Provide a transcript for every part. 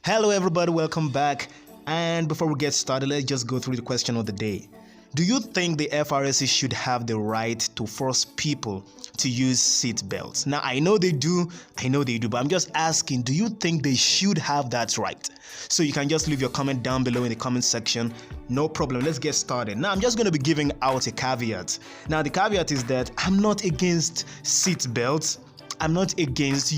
Hello, everybody, welcome back. And before we get started, let's just go through the question of the day. Do you think the FRSC should have the right to force people to use seatbelts? Now, I know they do, but I'm just asking, do you think they should have that right? So you can just leave your comment down below in the comment section. No problem, let's get started. Now, I'm just going to be giving out a caveat. Now, the caveat is that I'm not against seatbelts. I'm not against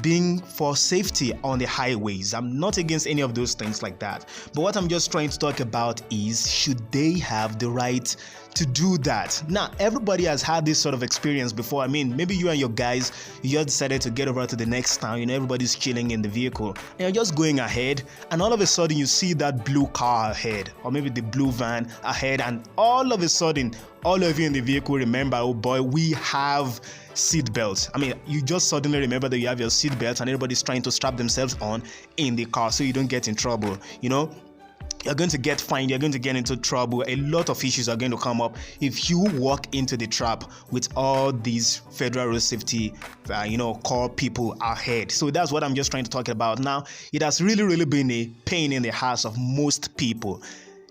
being for safety on the highways. I'm not against any of those things like that. But what I'm just trying to talk about is, should they have the right to do that? Now, everybody has had this sort of experience before. Maybe you and your guys, you just decided to get over to the next town. Everybody's chilling in the vehicle and you're just going ahead, and all of a sudden you see that blue car ahead, or maybe the blue van ahead, and all of a sudden, all of you in the vehicle remember, oh boy, we have seatbelts. You just suddenly remember that you have your seatbelt, and everybody's trying to strap themselves on in the car so you don't get in trouble. You're going to get fined, you're going to get into trouble. A lot of issues are going to come up if you walk into the trap with all these federal road safety core people ahead. So that's what I'm just trying to talk about. Now, it has really been a pain in the ass of most people.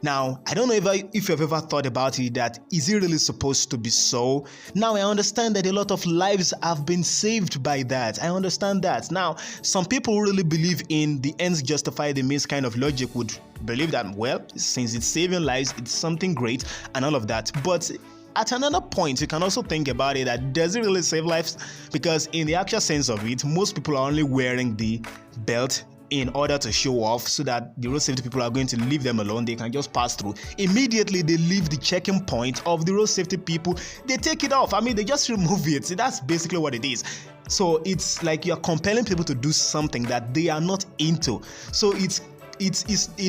Now, I don't know if you've ever thought about it, that is it really supposed to be so? Now, I understand that a lot of lives have been saved by that. I understand that. Now, some people really believe in the ends justify the means kind of logic, would believe that, well, since it's saving lives, it's something great and all of that. But at another point, you can also think about it, that does it really save lives? Because in the actual sense of it, most people are only wearing the belt in order to show off, so that the road safety people are going to leave them alone. They can just pass through. Immediately they leave the checking point of the road safety people, they take it off. They just remove it. That's basically what it is. So it's like you're compelling people to do something that they are not into. So it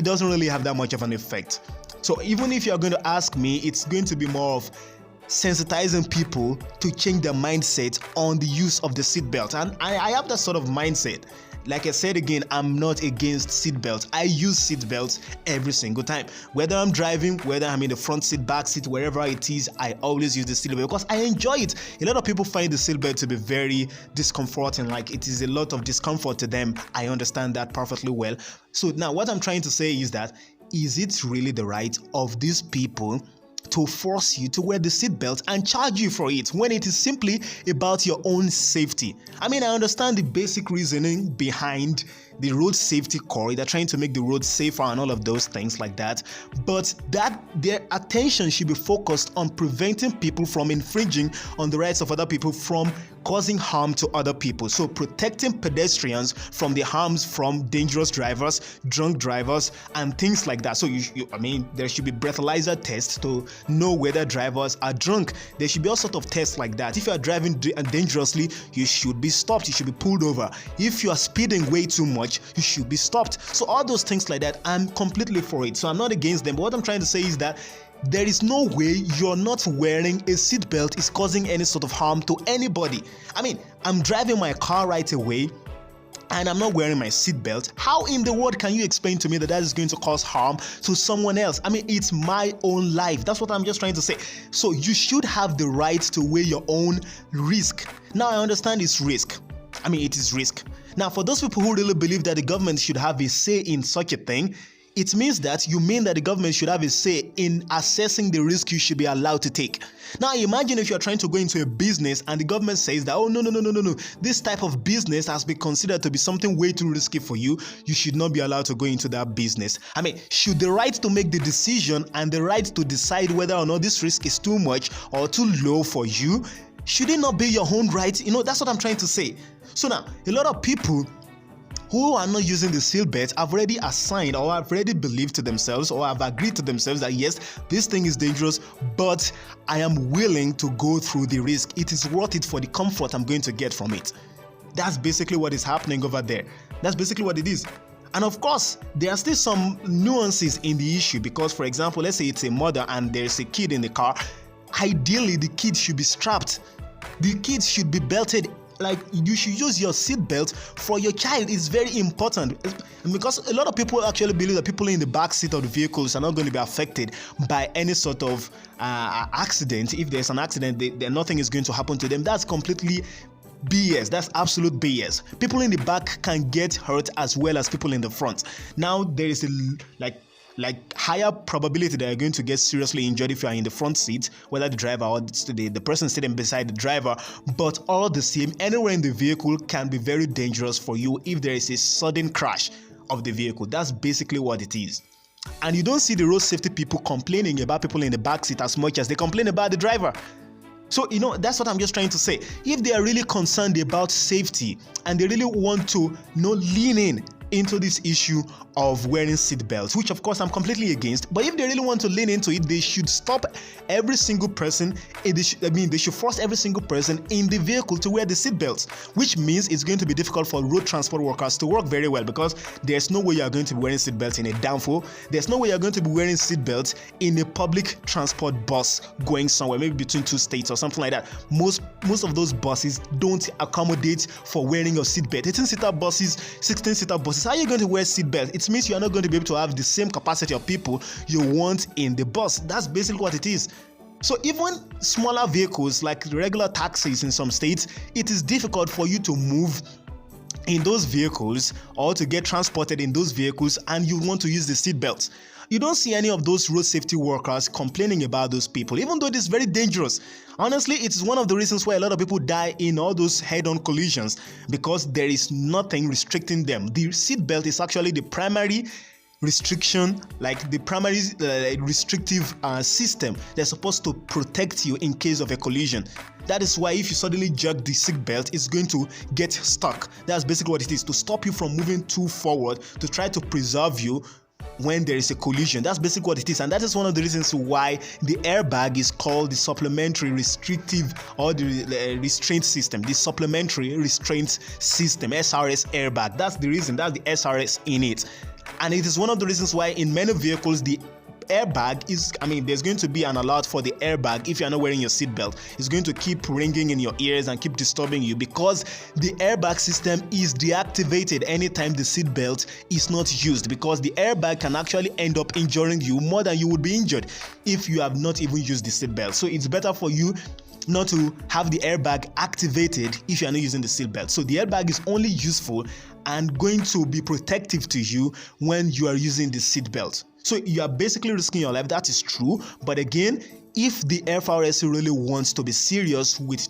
doesn't really have that much of an effect. So even if you're going to ask me, it's going to be more of sensitizing people to change their mindset on the use of the seatbelt. And I have that sort of mindset. Like I said again, I'm not against seatbelts. I use seatbelts every single time. Whether I'm driving, whether I'm in the front seat, back seat, wherever it is, I always use the seatbelt because I enjoy it. A lot of people find the seatbelt to be very discomforting, like it is a lot of discomfort to them. I understand that perfectly well. So now what I'm trying to say is that, is it really the right of these people to force you to wear the seatbelt and charge you for it, when it is simply about your own safety? I understand the basic reasoning behind the road safety core. They're trying to make the road safer and all of those things like that, but that their attention should be focused on preventing people from infringing on the rights of other people, from causing harm to other people. So protecting pedestrians from the harms from dangerous drivers, drunk drivers, and things like that. So there should be breathalyzer tests to know whether drivers are drunk. There should be all sort of tests like that. If you are driving dangerously, you should be stopped. You should be pulled over. If you are speeding way too much, you should be stopped. So all those things like that, I'm completely for it. So I'm not against them. But what I'm trying to say is that there is no way you're not wearing a seatbelt is causing any sort of harm to anybody. I'm driving my car right away and I'm not wearing my seatbelt. How in the world can you explain to me that is going to cause harm to someone else? It's my own life. That's what I'm just trying to say. So you should have the right to weigh your own risk. Now, I understand it's risk. It is risk. Now, for those people who really believe that the government should have a say in such a thing, it means that you mean that the government should have a say in assessing the risk you should be allowed to take. Now, imagine if you're trying to go into a business and the government says that, oh, no, this type of business has been considered to be something way too risky for you. You should not be allowed to go into that business. Should the right to make the decision and the right to decide whether or not this risk is too much or too low for you, should it not be your own right? That's what I'm trying to say. So now, a lot of people who are not using the seatbelt have already assigned, or have already believed to themselves, or have agreed to themselves that yes, this thing is dangerous, but I am willing to go through the risk. It is worth it for the comfort I'm going to get from it. That's basically what is happening over there. That's basically what it is. And of course, there are still some nuances in the issue because, for example, let's say it's a mother and there's a kid in the car. Ideally, the kid should be strapped. The kids should be belted. Like, you should use your seatbelt for your child. It's very important because a lot of people actually believe that people in the back seat of the vehicles are not going to be affected by any sort of accident. If there's an accident, nothing is going to happen to them. That's completely BS. That's absolute BS. People in the back can get hurt as well as people in the front. Now there is a higher probability that you're going to get seriously injured if you are in the front seat, whether the driver or the person sitting beside the driver. But all the same, anywhere in the vehicle can be very dangerous for you if there is a sudden crash of the vehicle. That's basically what it is. And you don't see the road safety people complaining about people in the back seat as much as they complain about the driver. So, that's what I'm just trying to say. If they are really concerned about safety and they really want to lean into this issue of wearing seat belts, which of course I'm completely against, but if they really want to lean into it, they should stop every single person, they should force every single person in the vehicle to wear the seat belts, which means it's going to be difficult for road transport workers to work very well, because there's no way you're going to be wearing seat belts in a downfall. There's no way you're going to be wearing seat belts in a public transport bus going somewhere, maybe between two states or something like that. Most of those buses don't accommodate for wearing your seat belt. 18-seater buses, 16-seater buses, how are you going to wear seat belts? It means you are not going to be able to have the same capacity of people you want in the bus. That's basically what it is. So even smaller vehicles like regular taxis in some states, it is difficult for you to move in those vehicles or to get transported in those vehicles, and you want to use the seat belts. You don't see any of those road safety workers complaining about those people, even though it is very dangerous. Honestly, it is one of the reasons why a lot of people die in all those head-on collisions, because there is nothing restricting them. The seat belt is actually the primary restriction, like the primary restrictive system that's supposed to protect you in case of a collision. That is why if you suddenly jerk the seat belt, it's going to get stuck. That's basically what it is, to stop you from moving too forward, to try to preserve you when there is a collision. That's basically what it is, and that is one of the reasons why the airbag is called the supplementary restrictive or the restraint system, the supplementary restraint system, SRS airbag. That's the reason, that's the SRS in it. And it is one of the reasons why in many vehicles the airbag is, there's going to be an alert for the airbag if you're not wearing your seatbelt. It's going to keep ringing in your ears and keep disturbing you, because the airbag system is deactivated anytime the seatbelt is not used, because the airbag can actually end up injuring you more than you would be injured if you have not even used the seatbelt. So it's better for you not to have the airbag activated if you are not using the seatbelt. So the airbag is only useful and going to be protective to you when you are using the seatbelt. So you are basically risking your life. That is true. But again, if the FRSC really wants to be serious with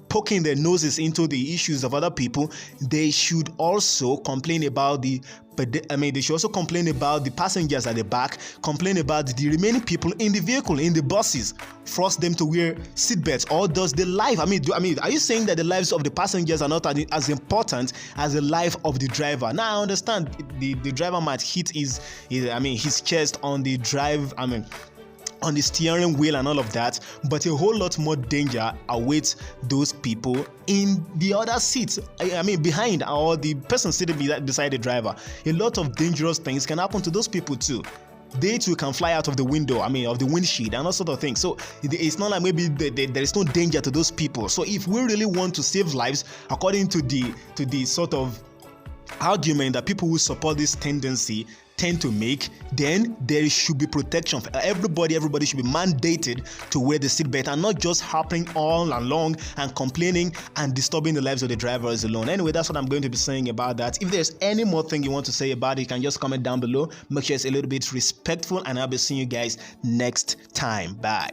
poking their noses into the issues of other people, they should also complain about they should also complain about the passengers at the back, complain about the remaining people in the vehicle, in the buses, force them to wear seatbelts. Or does the life, are you saying that the lives of the passengers are not as important as the life of the driver? Now I understand the driver might hit his chest on the on the steering wheel and all of that, but a whole lot more danger awaits those people in the other seats, behind, or the person sitting beside the driver. A lot of dangerous things can happen to those people too. They too can fly out of the window, of the windshield and all sort of things. So it's not like maybe there is no danger to those people. So if we really want to save lives, according to the sort of argument that people who support this tendency tend to make, then there should be protection for everybody. Everybody should be mandated to wear the seatbelt, and not just happening all along and complaining and disturbing the lives of the drivers alone. Anyway, that's what I'm going to be saying about that. If there's any more thing you want to say about it, you can just comment down below. Make sure it's a little bit respectful, and I'll be seeing you guys next time. Bye.